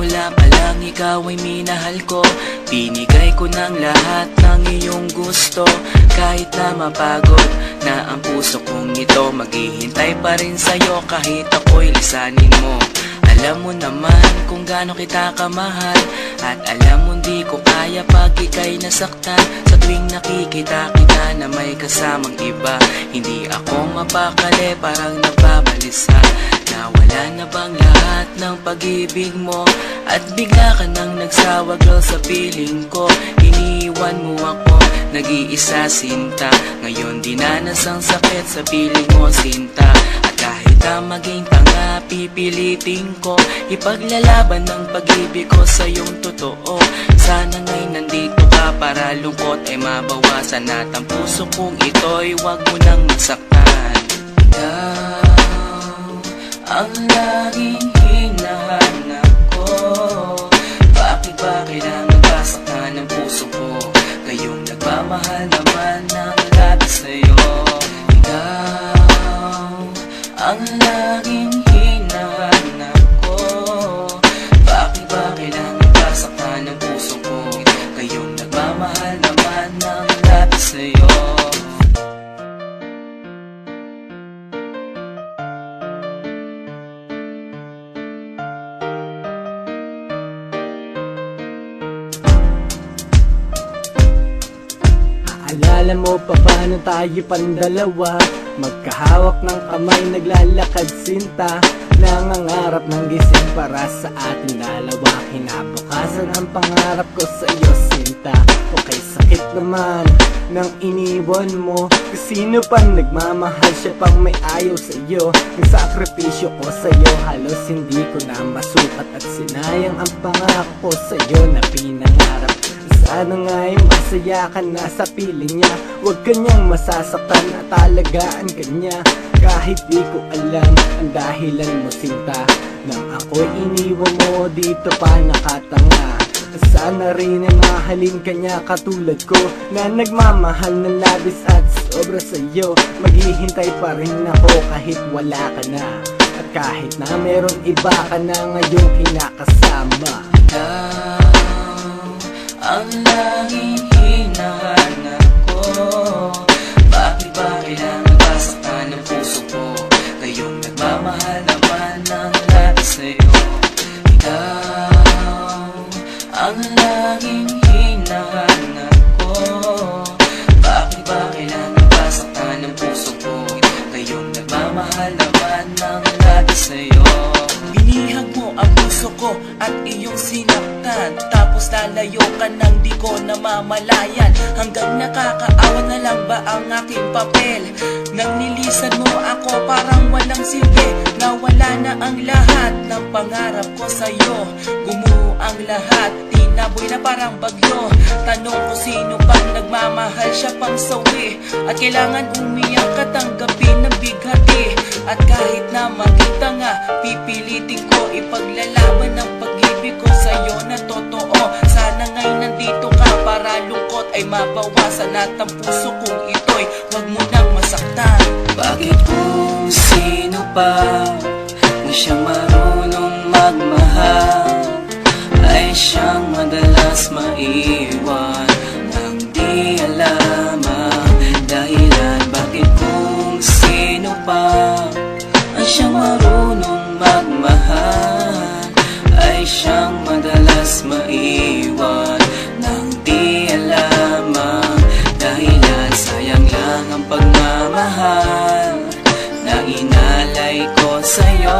Simula pa lang ikaw ay minahal ko. Binigay ko ng lahat ng iyong gusto. Kahit na mapagod na ang puso kong ito, maghihintay pa rin sa'yo kahit ako'y lisanin mo. Alam mo naman kung gaano kita kamahal, at alam mo di ko kaya pag ika'y nasaktan. Sa tuwing nakikita kita na may kasamang iba, hindi ako mapakali, parang nababalisa. Nawala na bang lahat ng pag-ibig mo? At bigla ka nang nagsawa girl sa piling ko. Iniwan mo ako, nag-iisa sinta. Ngayon dinanas ang sakit sa piling mo sinta. At kahit na maging tanga, pipilitin ko ipaglalaban ng pag-ibig ko sa iyong totoo. Sana nga'y nandito ka para lungkot ay mabawasan, at ang puso kong ito'y wag mo nang masaktan. Ikaw ang laging hinahanap ko. Bakit ba kailangan pasaktan ng puso ko? Kayong nagmamahal naman ng lahat sa'yo. Ikaw ang laging hinahanap ko. Bakit ba kailangan pasaktan ng puso ko? Kayong nagmamahal naman ng lahat sa'yo. Alala mo pa paano tayo pandalawa, magkahawak ng kamay naglalakad sinta. Nangangarap ng gising para sa ating dalawa, kinabukasan ang pangarap ko sa iyo sinta. Okay, sakit naman nang iniwan mo, sino pang nagmamahal, siya pang may ayaw sa iyo. Yung sakripisyo ko sa iyo halos hindi ko na masukat, at sinayang ang pangako ko sa iyo na pinangarap. Sana nga'y masaya ka na sa piling niya, huwag kanyang masasaktan at alagaan ka niya. Kahit di ko alam ang dahilan mo sinta, nang ako'y iniwan mo dito pa nakatanga. Sana rin ay mahalin ka niya katulad ko, na nagmamahal ng labis at sobra sa'yo. Maghihintay pa rin ako kahit wala ka na, at kahit na meron iba ka na ngayong kinakasama. Ang laging hinahanap ko. Bakit ba kailangan pasaktan ng puso ko? Kayong nagmamahal naman ng lahat sa'yo. Ikaw ang laging hinahanap ko. Bakit ba kailangan pasaktan ng puso ko? Kayong nagmamahal naman ng lahat sa'yo. Binihag mo ang puso ko at iyong sinaktan, tapos lalayo ka nang di ko namamalayan. Hanggang nakakaawa na lang ba ang aking papel? Nang nilisan mo ako parang walang silbi. Nawala na ang lahat ng pangarap ko sa'yo. Gumuho ang lahat, tinaboy na parang bagyo. Tanong ko sino pang nagmamahal, siya pang sawi. At kailangan umiyak at tanggapin ng bighati. At kahit na maging tanga, pipilitin ko ipaglalaban ng pag-ibig ko sa'yo na totoo. Sana nga'y nandito ka para lungkot ay mabawasan, at ang puso kong ito'y wag mo nang masaktan. Bakit kung sino pa na siyang marunong magmahal, ay siyang madalas maiwan nang di alam ang dahilan? Bakit kung sino pa ang siyang marunong magmahal, ay siyang madalas maiwan nang di alam ang dahilan? Sayang lang ang pagmamahal na inalay ko sa'yo.